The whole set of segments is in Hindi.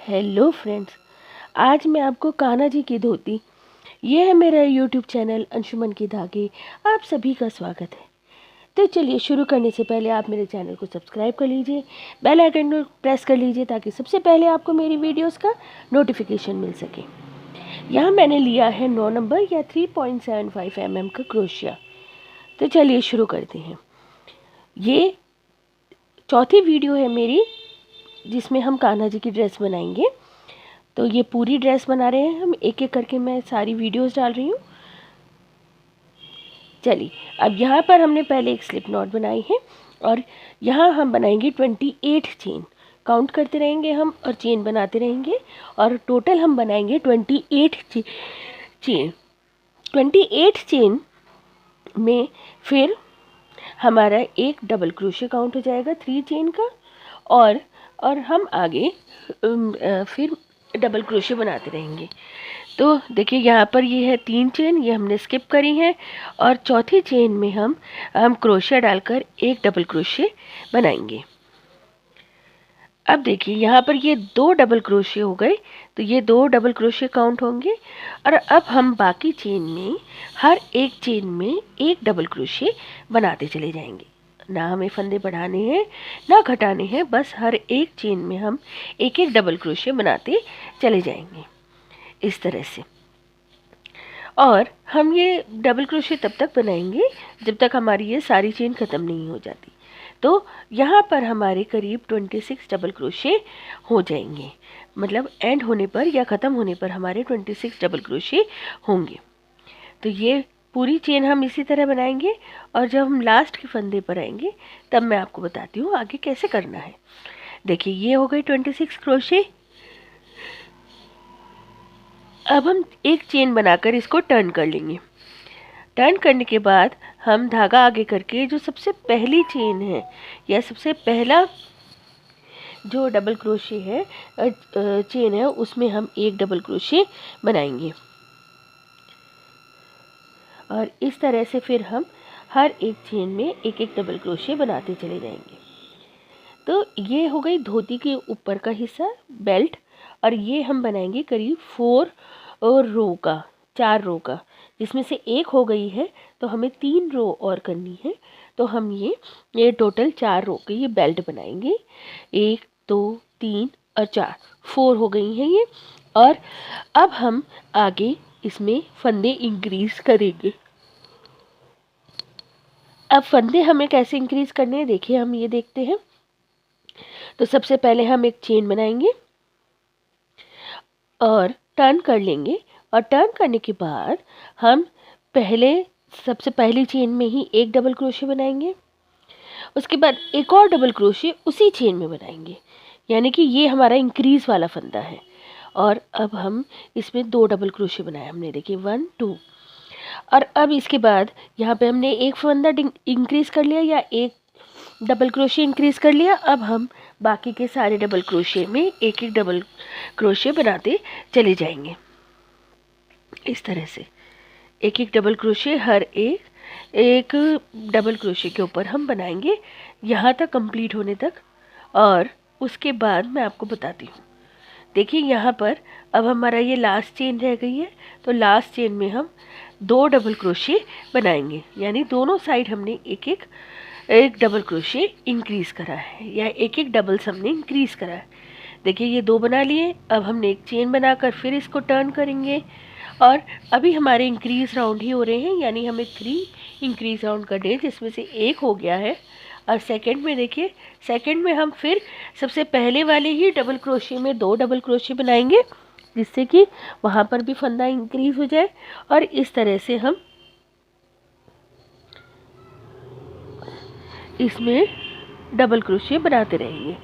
हेलो फ्रेंड्स, आज मैं आपको कान्हा जी की धोती, ये है मेरा यूट्यूब चैनल अंशुमन की धागे। आप सभी का स्वागत है। तो चलिए शुरू करने से पहले आप मेरे चैनल को सब्सक्राइब कर लीजिए, बेल आइकन को प्रेस कर लीजिए ताकि सबसे पहले आपको मेरी वीडियोस का नोटिफिकेशन मिल सके। यहाँ मैंने लिया है 9 नंबर या 3.75 mm का क्रोशिया। तो चलिए शुरू करते हैं। ये चौथी वीडियो है मेरी जिसमें हम कान्हा जी की ड्रेस बनाएंगे। तो ये पूरी ड्रेस बना रहे हैं हम, एक एक करके मैं सारी वीडियोस डाल रही हूँ। चलिए, अब यहाँ पर हमने पहले एक स्लिप नॉट बनाई है और यहाँ हम बनाएंगे 28 चेन। काउंट करते रहेंगे हम और चेन बनाते रहेंगे और टोटल हम बनाएंगे 28 चेन। 28 चेन में फिर हमारा एक डबल क्रोशे काउंट हो जाएगा 3 चेन का और हम आगे फिर डबल क्रोशे बनाते रहेंगे। तो देखिए यहाँ पर ये है 3 चेन, ये हमने स्किप करी है और चौथी चेन में हम क्रोशिया डालकर एक डबल क्रोशे बनाएंगे। अब देखिए यहाँ पर ये 2 डबल क्रोशे हो गए, तो ये 2 डबल क्रोशे काउंट होंगे और अब हम बाकी चेन में हर एक चेन में एक डबल क्रोशे बनाते चले जाएंगे। ना हमें फंदे बढ़ाने हैं ना घटाने हैं, बस हर एक चेन में हम एक एक डबल क्रोशे बनाते चले जाएंगे इस तरह से। और हम ये डबल क्रोशे तब तक बनाएंगे जब तक हमारी ये सारी चेन ख़त्म नहीं हो जाती। तो यहाँ पर हमारे करीब 26 डबल क्रोशे हो जाएंगे, मतलब एंड होने पर या ख़त्म होने पर हमारे 26 डबल क्रोशे होंगे। तो ये पूरी चेन हम इसी तरह बनाएंगे और जब हम लास्ट के फंदे पर आएंगे तब मैं आपको बताती हूँ आगे कैसे करना है। देखिए ये हो गए 26 क्रोशे। अब हम एक चेन बनाकर इसको टर्न कर लेंगे। टर्न करने के बाद हम धागा आगे करके जो सबसे पहली चेन है या सबसे पहला जो डबल क्रोशे है चेन है उसमें हम एक डबल क्रोशे बनाएंगे और इस तरह से फिर हम हर एक चेन में एक एक डबल क्रोशे बनाते चले जाएंगे। तो ये हो गई धोती के ऊपर का हिस्सा, बेल्ट, और ये हम बनाएंगे करीब 4 रो का, 4 रो का, जिसमें से एक हो गई है तो हमें 3 रो और करनी है। तो हम ये टोटल 4 रो के ये बेल्ट बनाएंगे। 1 2 3 और 4, 4 हो गई हैं ये। और अब हम आगे इसमें फंदे इंक्रीज करेंगे। अब फंदे हमें कैसे इंक्रीज करने हैं देखिए, हम ये देखते हैं। तो सबसे पहले हम एक चेन बनाएंगे और टर्न कर लेंगे और टर्न करने के बाद हम सबसे पहली चेन में ही एक डबल क्रोशे बनाएंगे। उसके बाद एक और डबल क्रोशे उसी चेन में बनाएंगे, यानी कि ये हमारा इंक्रीज वाला फंदा है। और अब हम इसमें 2 डबल क्रोशे बनाए हमने, देखिए 1 2। और अब इसके बाद यहाँ पे हमने एक फंदा इंक्रीज कर लिया या एक डबल क्रोशे इंक्रीज कर लिया। अब हम बाकी के सारे डबल क्रोशे में एक एक डबल क्रोशे बनाते चले जाएंगे इस तरह से। एक एक डबल क्रोशे हर एक डबल क्रोशे के ऊपर हम बनाएंगे यहाँ तक कंप्लीट होने तक। और उसके बाद मैं आपको बताती हूँ। देखिए यहाँ पर अब हमारा ये लास्ट चेन रह गई है, तो लास्ट चेन में हम 2 डबल क्रोशे बनाएंगे, यानी दोनों साइड हमने एक डबल क्रोशे इंक्रीज करा है या एक एक डबल्स हमने इंक्रीज करा है। देखिए ये 2 बना लिए। अब हमने एक चेन बनाकर फिर इसको टर्न करेंगे और अभी हमारे इंक्रीज राउंड ही हो रहे हैं, यानी हमें 3 इंक्रीज राउंड करने हैं, जिसमें से एक हो गया है। और सेकंड में देखिए, सेकंड में हम फिर सबसे पहले वाले ही डबल क्रोशे में 2 डबल क्रोशे बनाएंगे, जिससे कि वहाँ पर भी फंदा इंक्रीज हो जाए। और इस तरह से हम इसमें डबल क्रोशे बनाते रहेंगे।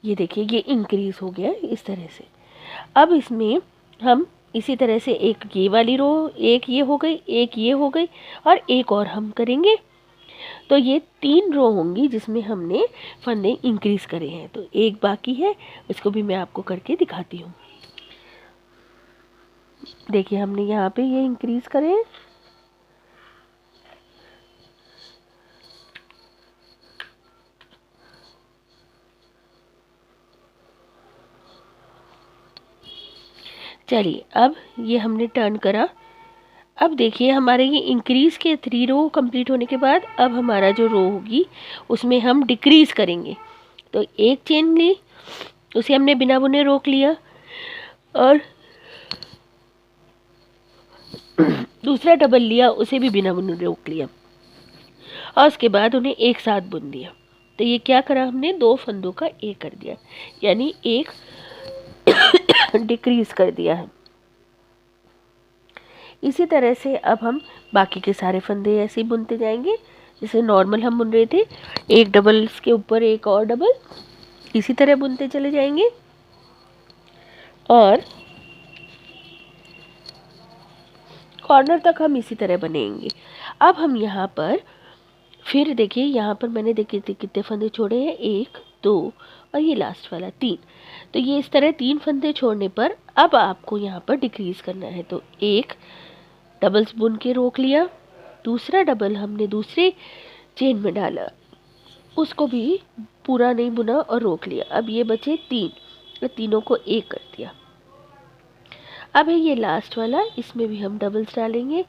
ये देखिए ये इंक्रीज हो गया इस तरह से। अब इसमें हम इसी तरह से एक ये वाली रो, एक ये हो गई, एक ये हो गई और एक और हम करेंगे। तो ये 3 रो होंगी जिसमें हमने फंदे इंक्रीज करे हैं। तो एक बाकी है, उसको भी मैं आपको करके दिखाती हूँ। देखिए हमने यहाँ पे ये इंक्रीज करे हैं। चलिए अब ये हमने टर्न करा। अब देखिए हमारे ये इंक्रीज़ के 3 रो कंप्लीट होने के बाद अब हमारा जो रो होगी उसमें हम डिक्रीज़ करेंगे। तो एक चेन ली, उसे हमने बिना बुने रोक लिया और दूसरा डबल लिया, उसे भी बिना बुने रोक लिया और उसके बाद उन्हें एक साथ बुन दिया। तो ये क्या करा हमने, 2 फंदों का एक कर दिया, यानी एक डिक्रीज कर दिया है। इसी तरह से अब हम बाकी के सारे फंदे ऐसे ही बुनते जाएंगे जैसे नॉर्मल हम बुन रहे थे, एक डबल के ऊपर एक और डबल, इसी तरह बुनते चले जाएंगे और कॉर्नर तक हम इसी तरह बनेंगे। अब हम यहाँ पर फिर देखिए, यहाँ पर मैंने देखिए कितने फंदे छोड़े हैं, 1 2 और ये लास्ट वाला 3। तो ये इस तरह 3 फंदे छोड़ने पर अब आपको यहाँ पर डिक्रीज करना है। तो एक डबल्स बुन के रोक लिया, दूसरा डबल हमने दूसरे चेन में डाला, उसको भी पूरा नहीं बुना और रोक लिया। अब ये बचे 3, तो तीनों को एक कर दिया। अब है ये लास्ट वाला, इसमें भी हम डबल्स डालेंगे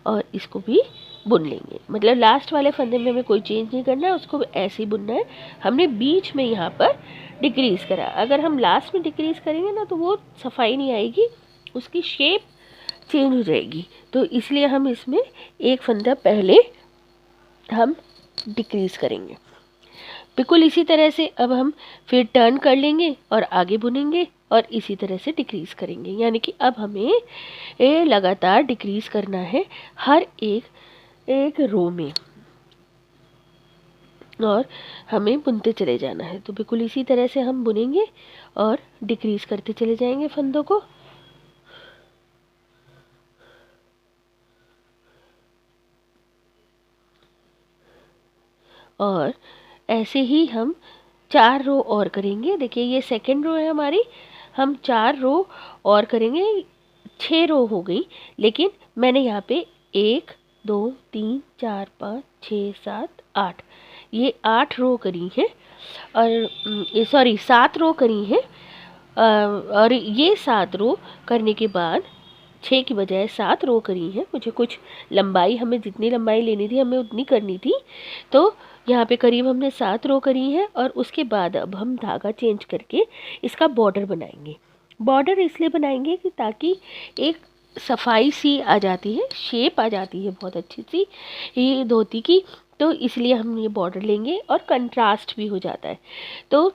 और इसको भी बुन लेंगे। मतलब लास्ट वाले फंदे में हमें कोई चेंज नहीं करना है, उसको ऐसे ही बुनना है। हमने बीच में यहाँ पर डिक्रीज़ करा, अगर हम लास्ट में डिक्रीज़ करेंगे ना तो वो सफाई नहीं आएगी, उसकी शेप चेंज हो जाएगी। तो इसलिए हम इसमें एक फंदा पहले हम डिक्रीज़ करेंगे। बिल्कुल इसी तरह से अब हम फिर टर्न कर लेंगे और आगे बुनेंगे और इसी तरह से डिक्रीज़ करेंगे। यानी कि अब हमें लगातार डिक्रीज़ करना है हर एक रो में और हमें बुनते चले जाना है। तो बिल्कुल इसी तरह से हम बुनेंगे और डिक्रीज़ करते चले जाएंगे फंदों को। और ऐसे ही हम 4 रो और करेंगे। देखिए ये सेकंड रो है हमारी, हम 4 रो और करेंगे, 6 रो हो गई, लेकिन मैंने यहाँ पे 1 2 3 4 5 6 7 8 ये 8 रो करी है और सॉरी 7 रो करी है। और ये 7 रो करने के बाद 6 की बजाय 7 रो करी है। मुझे कुछ लंबाई, हमें जितनी लंबाई लेनी थी हमें उतनी करनी थी, तो यहाँ पे करीब हमने 7 रो करी है। और उसके बाद अब हम धागा चेंज करके इसका बॉर्डर बनाएंगे। बॉर्डर इसलिए बनाएंगे कि ताकि एक सफाई सी आ जाती है, शेप आ जाती है बहुत अच्छी सी ये धोती की, तो इसलिए हम ये बॉर्डर लेंगे और कंट्रास्ट भी हो जाता है। तो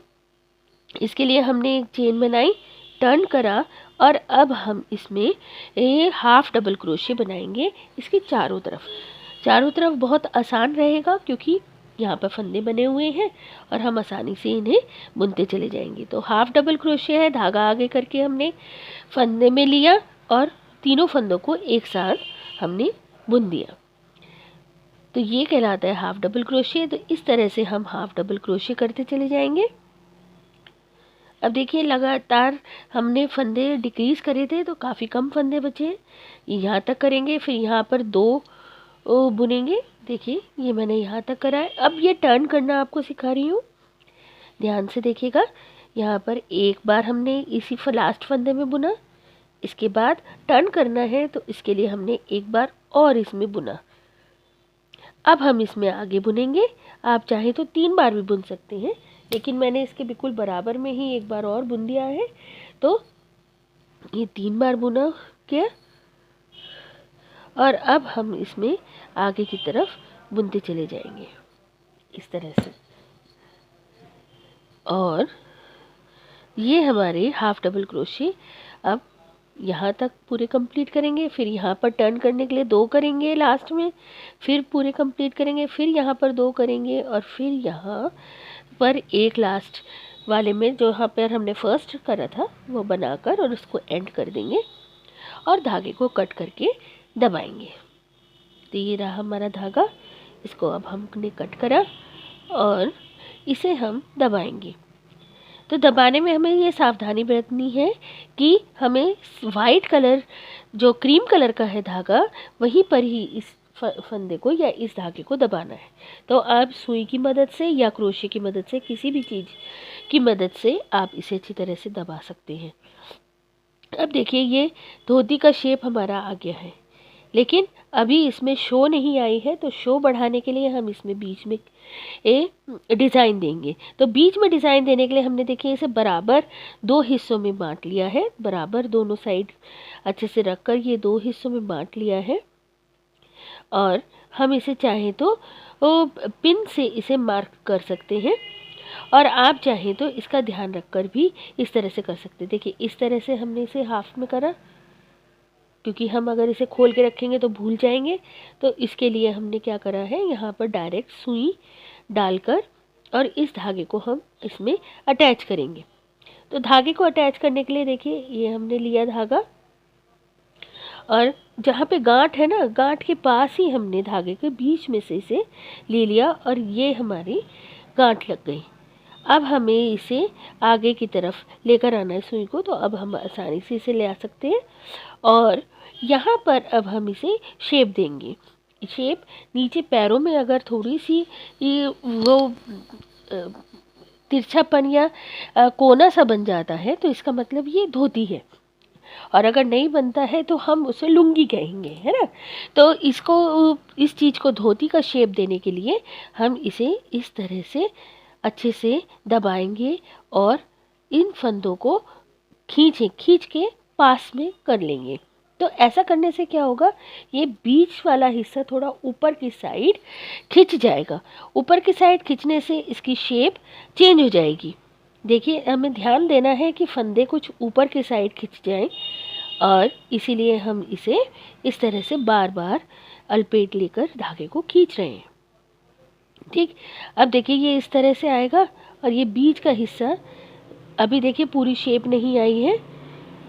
इसके लिए हमने एक चेन बनाई, टर्न करा और अब हम इसमें हाफ डबल क्रोशे बनाएंगे इसके चारों तरफ बहुत आसान रहेगा क्योंकि यहाँ पर फंदे बने हुए हैं और हम आसानी से इन्हें बुनते चले जाएंगे। तो हाफ डबल क्रोशे है, धागा आगे करके हमने फंदे में लिया और तीनों फंदों को एक साथ हमने बुन दिया, तो ये कहलाता है हाफ डबल क्रोशे। तो इस तरह से हम हाफ डबल क्रोशे करते चले जाएंगे। अब देखिए लगातार हमने फंदे डिक्रीज़ करे थे तो काफ़ी कम फंदे बचे, यहाँ तक करेंगे, फिर यहाँ पर 2 बुनेंगे। देखिए ये मैंने यहाँ तक करा है। अब ये टर्न करना आपको सिखा रही हूँ, ध्यान से देखिएगा। यहाँ पर एक बार हमने इसी लास्ट फंदे में बुना, इसके बाद टर्न करना है तो इसके लिए हमने एक बार और इसमें बुना। अब हम इसमें आगे बुनेंगे, आप चाहें तो 3 बार भी बुन सकते हैं, लेकिन मैंने इसके बिल्कुल बराबर में ही एक बार और बुन दिया है, तो ये 3 बार बुना क्या। और अब हम इसमें आगे की तरफ बुनते चले जाएंगे इस तरह से। और ये हमारे हाफ डबल क्रोशे अब यहाँ तक पूरे कंप्लीट करेंगे, फिर यहाँ पर टर्न करने के लिए 2 करेंगे लास्ट में, फिर पूरे कंप्लीट करेंगे, फिर यहाँ पर 2 करेंगे और फिर यहाँ पर एक लास्ट वाले में जो यहाँ पर हमने फर्स्ट करा था वो बनाकर और उसको एंड कर देंगे और धागे को कट करके दबाएंगे। तो ये रहा हमारा धागा, इसको अब हमने कट करा और इसे हम दबाएंगे। तो दबाने में हमें ये सावधानी बरतनी है कि हमें वाइट कलर जो क्रीम कलर का है धागा, वहीं पर ही इस फंदे को या इस धागे को दबाना है। तो आप सुई की मदद से या क्रोशे की मदद से, किसी भी चीज़ की मदद से आप इसे अच्छी तरह से दबा सकते हैं। अब देखिए ये धोती का शेप हमारा आ गया है, लेकिन अभी इसमें शो नहीं आई है, तो शो बढ़ाने के लिए हम इसमें बीच में डिज़ाइन देंगे। तो बीच में डिज़ाइन देने के लिए हमने देखिए इसे बराबर 2 हिस्सों में बांट लिया है, बराबर दोनों साइड अच्छे से रखकर ये 2 हिस्सों में बांट लिया है। और हम इसे चाहें तो पिन से इसे मार्क कर सकते हैं, और आप चाहें तो इसका ध्यान रखकर भी इस तरह से कर सकते हैं। देखिए इस तरह से हमने इसे हाफ में करा, क्योंकि हम अगर इसे खोल के रखेंगे तो भूल जाएंगे। तो इसके लिए हमने क्या करा है, यहाँ पर डायरेक्ट सुई डालकर और इस धागे को हम इसमें अटैच करेंगे। तो धागे को अटैच करने के लिए देखिए ये हमने लिया धागा, और जहाँ पे गांठ है ना, गांठ के पास ही हमने धागे के बीच में से इसे ले लिया और ये हमारी गांठ लग गई। अब हमें इसे आगे की तरफ लेकर आना है सुई को, तो अब हम आसानी से इसे ले आ सकते हैं। और यहाँ पर अब हम इसे शेप देंगे। शेप नीचे पैरों में अगर थोड़ी सी ये वो तिरछापन या कोना सा बन जाता है तो इसका मतलब ये धोती है, और अगर नहीं बनता है तो हम उसे लुंगी कहेंगे, है ना। तो इसको, इस चीज़ को धोती का शेप देने के लिए हम इसे इस तरह से अच्छे से दबाएंगे और इन फंदों को खींच के पास में कर लेंगे। तो ऐसा करने से क्या होगा, ये बीच वाला हिस्सा थोड़ा ऊपर की साइड खिंच जाएगा। ऊपर की साइड खिंचने से इसकी शेप चेंज हो जाएगी। देखिए हमें ध्यान देना है कि फंदे कुछ ऊपर की साइड खिंच जाएं, और इसीलिए हम इसे इस तरह से बार बार अलपेट लेकर धागे को खींच रहे हैं। ठीक, अब देखिए ये इस तरह से आएगा, और ये बीच का हिस्सा अभी देखिए पूरी शेप नहीं आई है,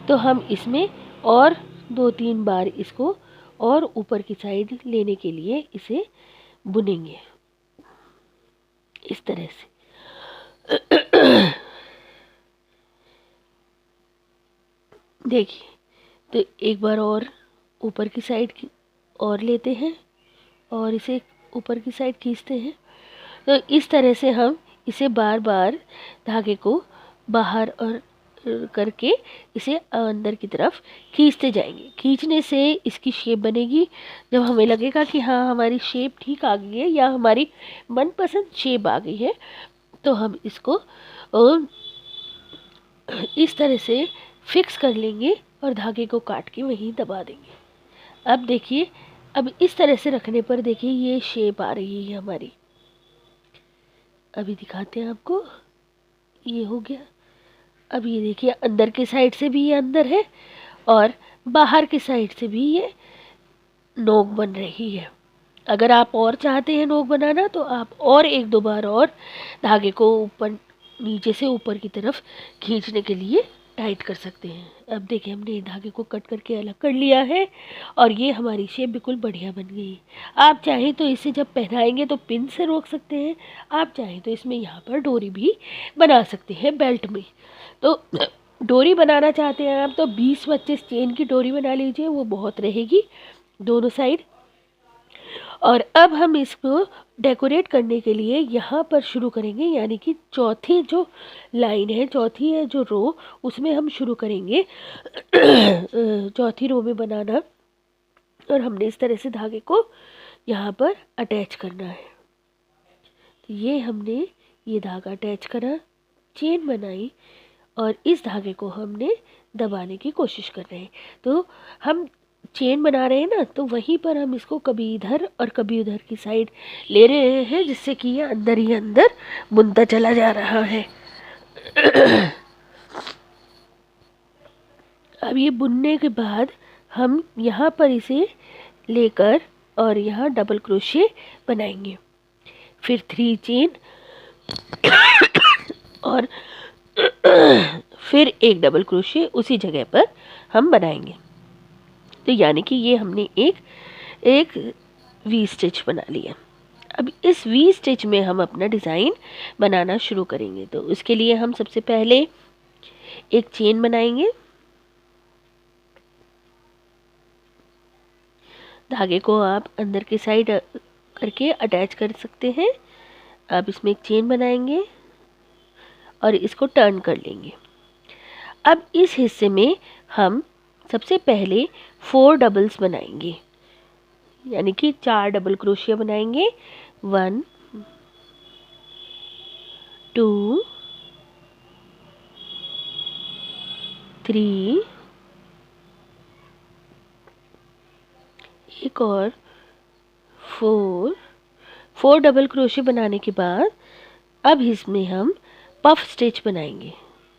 तो हम इसमें और 2-3 बार इसको और ऊपर की साइड लेने के लिए इसे बुनेंगे इस तरह से। देखिए, तो एक बार और ऊपर की साइड की और लेते हैं और इसे ऊपर की साइड खींचते हैं। तो इस तरह से हम इसे बार बार धागे को बाहर और करके इसे अंदर की तरफ खींचते जाएंगे। खींचने से इसकी शेप बनेगी। जब हमें लगेगा कि हाँ हमारी शेप ठीक आ गई है या हमारी मनपसंद शेप आ गई है, तो हम इसको इस तरह से फिक्स कर लेंगे और धागे को काट के वहीं दबा देंगे। अब देखिए, अब इस तरह से रखने पर देखिए ये शेप आ रही है हमारी। अभी दिखाते हैं आपको, ये हो गया। अब ये देखिए अंदर की साइड से भी ये अंदर है और बाहर की साइड से भी ये नोक बन रही है। अगर आप और चाहते हैं नोक बनाना तो आप और 1-2 बार और धागे को ऊपर नीचे से ऊपर की तरफ खींचने के लिए टाइट कर सकते हैं। अब देखिए हमने धागे को कट करके अलग कर लिया है और ये हमारी शेप बिल्कुल बढ़िया बन गई है। आप चाहें तो इसे जब पहनाएंगे तो पिन से रोक सकते हैं, आप चाहें तो इसमें यहाँ पर डोरी भी बना सकते हैं बेल्ट में। तो डोरी बनाना चाहते हैं आप तो 20-25 चेन की डोरी बना लीजिए, वो बहुत रहेगी दोनों साइड। और अब हम इसको डेकोरेट करने के लिए यहाँ पर शुरू करेंगे, यानी कि चौथी जो लाइन है, चौथी है जो रो, उसमें हम शुरू करेंगे चौथी रो में बनाना। और हमने इस तरह से धागे को यहाँ पर अटैच करना है। तो ये हमने ये धागा अटैच करा, चेन बनाई और इस धागे को हमने दबाने की कोशिश कर रहे हैं। तो हम चेन बना रहे हैं ना, तो वहीं पर हम इसको कभी इधर और कभी उधर की साइड ले रहे हैं, जिससे कि ये अंदर ही अंदर बुनता चला जा रहा है। अब ये बुनने के बाद हम यहाँ पर इसे लेकर और यहाँ डबल क्रोशे बनाएंगे, फिर 3 चेन और फिर एक डबल क्रोशे उसी जगह पर हम बनाएंगे। तो यानी कि ये हमने एक वी स्टिच बना लिया। अब इस वी स्टिच में हम अपना डिज़ाइन बनाना शुरू करेंगे। तो उसके लिए हम सबसे पहले एक चेन बनाएंगे, धागे को आप अंदर की साइड करके अटैच कर सकते हैं। अब इसमें एक चेन बनाएंगे और इसको टर्न कर लेंगे। अब इस हिस्से में हम सबसे पहले 4 डबल्स बनाएंगे, यानी कि 4 डबल क्रोशिया बनाएंगे। 1 2 3, एक और 4 डबल क्रोशिया बनाने के बाद अब इसमें हम पफ स्टिच बनाएंगे।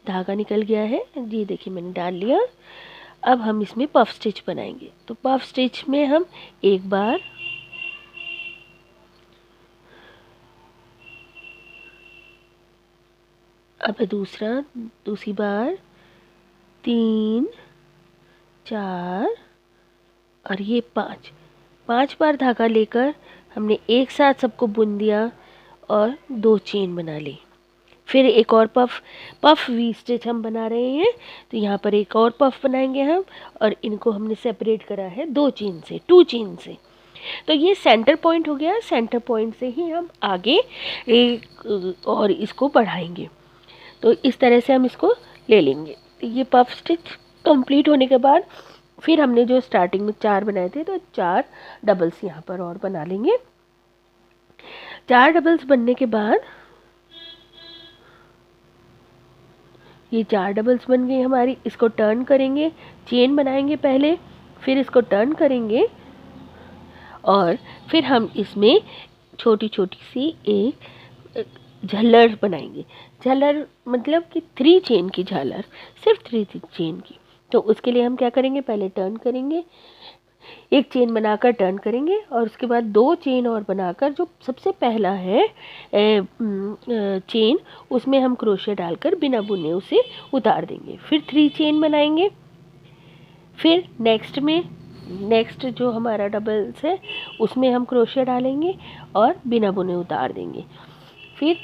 धागा निकल गया है जी, देखिए मैंने डाल लिया। अब हम इसमें पफ स्टिच बनाएंगे। तो पफ स्टिच में हम एक बार, अब दूसरी बार, 3 4 और ये 5 बार धागा लेकर हमने एक साथ सबको बुन दिया और 2 चेन बना ली। फिर एक और पफ वी स्टिच हम बना रहे हैं, तो यहाँ पर एक और पफ बनाएंगे हम, और इनको हमने सेपरेट करा है 2 चेन से। तो ये सेंटर पॉइंट हो गया। सेंटर पॉइंट से ही हम आगे एक और इसको बढ़ाएंगे। तो इस तरह से हम इसको ले लेंगे। तो ये पफ स्टिच कंप्लीट होने के बाद फिर हमने जो स्टार्टिंग में 4 बनाए थे, तो 4 डबल्स यहाँ पर और बना लेंगे। 4 डबल्स बनने के बाद ये 4 डबल्स बन गई हमारी। इसको टर्न करेंगे, चेन बनाएंगे पहले, फिर इसको टर्न करेंगे और फिर हम इसमें छोटी छोटी सी एक झालर बनाएंगे। झालर मतलब कि 3 चेन की झालर, सिर्फ 3 चेन की। तो उसके लिए हम क्या करेंगे, पहले टर्न करेंगे, एक चेन बनाकर टर्न करेंगे और उसके बाद 2 चेन और बनाकर जो सबसे पहला है चेन, उसमें हम क्रोशिया डालकर बिना बुने उसे उतार देंगे। फिर 3 चेन बनाएंगे। फिर नेक्स्ट जो हमारा डबल्स है उसमें हम क्रोशिया डालेंगे और बिना बुने उतार देंगे। फिर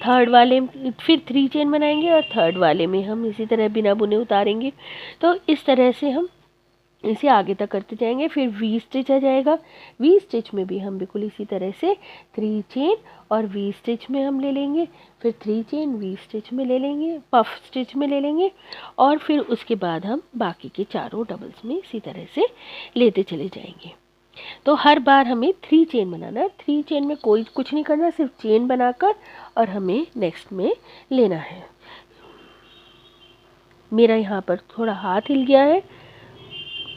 3 चेन बनाएंगे और थर्ड वाले में हम इसी तरह बिना बुने उतारेंगे। तो इस तरह से हम इसे आगे तक करते जाएंगे। फिर वी स्टिच आ जाएगा। वी स्टिच में भी हम बिल्कुल इसी तरह से 3 चेन और वी स्टिच में हम ले लेंगे, फिर 3 चेन वी स्टिच में ले लेंगे, पफ स्टिच में ले लेंगे, और फिर उसके बाद हम बाकी के चारों डबल्स में इसी तरह से लेते चले जाएंगे। तो हर बार हमें 3 चेन बनाना है। 3 चेन में कोई कुछ नहीं करना, सिर्फ चेन बनाकर और हमें नेक्स्ट में लेना है। मेरा यहाँ पर थोड़ा हाथ हिल गया है,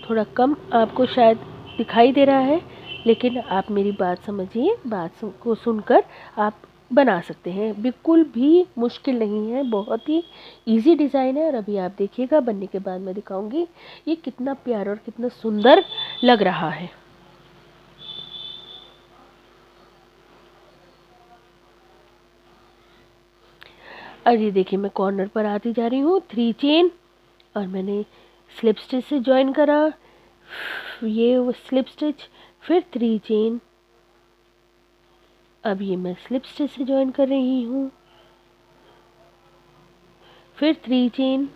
थोड़ा कम आपको शायद दिखाई दे रहा है, लेकिन आप मेरी बात समझिए। बात को सुनकर आप बना सकते हैं, बिल्कुल भी मुश्किल नहीं है, बहुत ही इजी डिज़ाइन है। और अभी आप देखिएगा, बनने के बाद मैं दिखाऊंगी ये कितना प्यारा और कितना सुंदर लग रहा है। और ये देखिए, मैं कॉर्नर पर आती जा रही हूँ, 3 चेन और मैंने स्लिप स्टिच से ज्वाइन करा, ये वो स्लिप स्टिच, फिर 3 चेन। अब ये मैं स्लिप स्टिच से ज्वाइन कर रही हूँ, फिर 3 चेन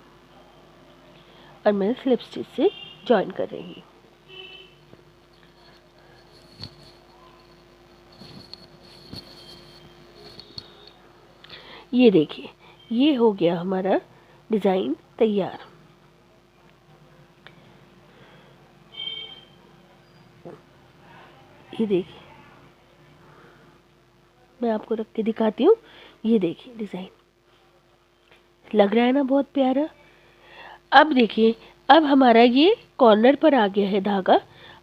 और मैं स्लिप स्टिच से ज्वाइन कर रही हूँ। ये देखिए, ये हो गया हमारा डिज़ाइन तैयार। ये देखिए, मैं आपको रख के दिखाती हूँ। ये देखिए डिज़ाइन, लग रहा है ना बहुत प्यारा। अब देखिए, अब हमारा ये कॉर्नर पर आ गया है धागा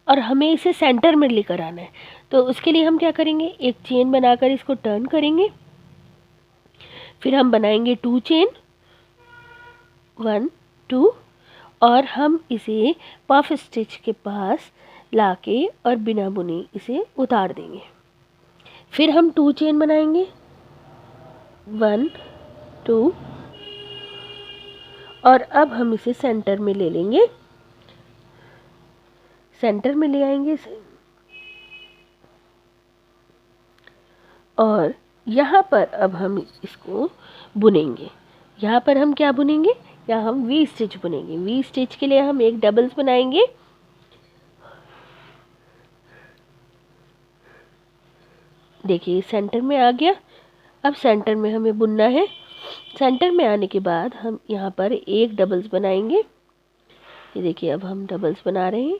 और हमें इसे सेंटर में लेकर आना है। तो उसके लिए हम क्या करेंगे, एक चेन बनाकर इसको टर्न करेंगे, फिर हम बनाएंगे 2 चेन, 1 2, और हम इसे पफ स्टिच के पास लाके और बिना बुने इसे उतार देंगे। फिर हम 2 चेन बनाएंगे, 1 2, और अब हम इसे सेंटर में ले लेंगे, सेंटर में ले आएंगे और यहाँ पर अब हम इसको बुनेंगे। यहाँ पर हम क्या बुनेंगे, यहाँ हम वी स्टिच बुनेंगे। वी स्टिच के लिए हम एक डबल्स बनाएंगे, देखिए सेंटर में आ गया। अब सेंटर में हमें बुनना है। सेंटर में आने के बाद हम यहाँ पर एक डबल्स बनाएंगे, ये देखिए अब हम डबल्स बना रहे हैं।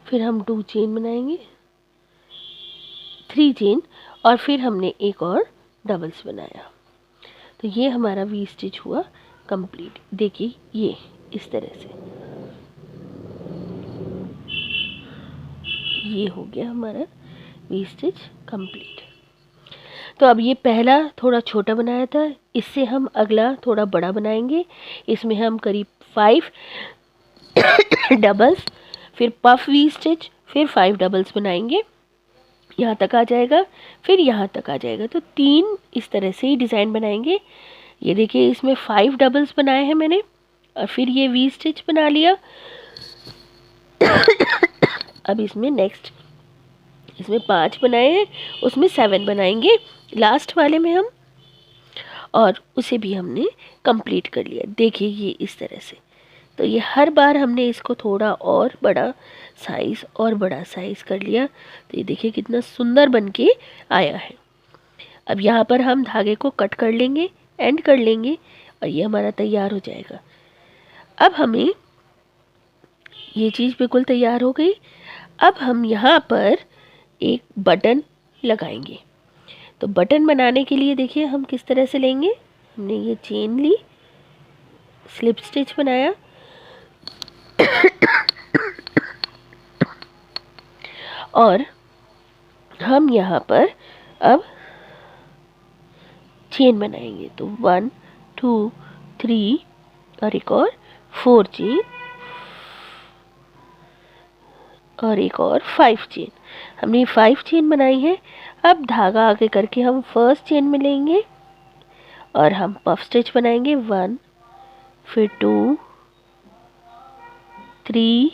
फिर हम 2 चेन बनाएंगे, 3 चेन, और फिर हमने एक और डबल्स बनाया। तो ये हमारा वी स्टिच हुआ कंप्लीट। देखिए ये इस तरह से ये हो गया हमारा वी स्टिच कंप्लीट। तो अब ये पहला थोड़ा छोटा बनाया था, इससे हम अगला थोड़ा बड़ा बनाएंगे। इसमें हम करीब 5 डबल्स, फिर पफ वी स्टिच, फिर 5 डबल्स बनाएंगे। यहाँ तक आ जाएगा, फिर यहाँ तक आ जाएगा। तो 3 इस तरह से ही डिज़ाइन बनाएंगे। ये देखिए इसमें 5 डबल्स बनाए हैं मैंने, और फिर ये वी स्टिच बना लिया। अब इसमें नेक्स्ट इसमें 5 बनाए हैं, उसमें 7 बनाएंगे लास्ट वाले में हम, और उसे भी हमने कंप्लीट कर लिया। देखिए ये इस तरह से। तो ये हर बार हमने इसको थोड़ा और बड़ा साइज़ और बड़ा साइज़ कर लिया। तो ये देखिए कितना सुंदर बन के आया है। अब यहाँ पर हम धागे को कट कर लेंगे, एंड कर लेंगे, और ये हमारा तैयार हो जाएगा। अब हमें ये चीज़ बिल्कुल तैयार हो गई। अब हम यहाँ पर एक बटन लगाएंगे। तो बटन बनाने के लिए देखिए हम किस तरह से लेंगे। हमने ये चेन ली, स्लिप स्टिच बनाया, और हम यहाँ पर अब चेन बनाएंगे। तो 1 2 3 और एक और 4 चेन, और एक और 5 चेन। हमने 5 चेन बनाई है। अब धागा आगे करके हम फर्स्ट चेन में लेंगे, और हम पफ स्टिच बनाएंगे। 1, फिर 2, 3,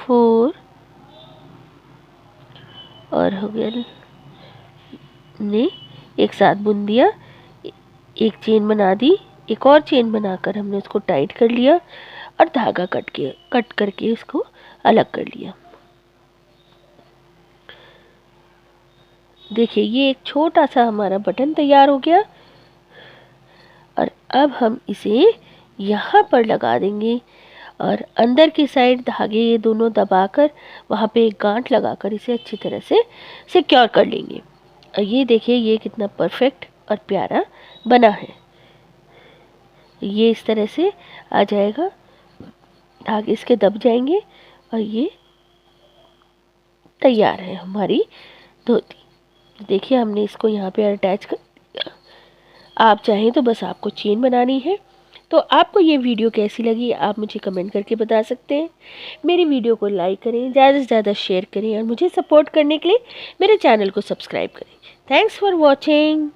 4, और हो गया ने एक साथ बुन दिया, एक चेन बना दी, एक और चेन बनाकर हमने उसको टाइट कर लिया, और धागा कट करके इसको अलग कर लिया। देखिए ये एक छोटा सा हमारा बटन तैयार हो गया। और अब हम इसे यहाँ पर लगा देंगे, और अंदर की साइड धागे ये दोनों दबाकर वहाँ पे एक गांठ लगाकर इसे अच्छी तरह से सिक्योर कर लेंगे। और ये देखिए ये कितना परफेक्ट और प्यारा बना है। ये इस तरह से आ जाएगा, धागे इसके दब जाएंगे, और ये तैयार है हमारी धोती। देखिए हमने इसको यहाँ पे अटैच कर दिया। आप चाहें तो बस आपको चेन बनानी है। तो आपको ये वीडियो कैसी लगी आप मुझे कमेंट करके बता सकते हैं। मेरी वीडियो को लाइक करें, ज़्यादा से ज़्यादा शेयर करें, और मुझे सपोर्ट करने के लिए मेरे चैनल को सब्सक्राइब करें। Thanks for watching.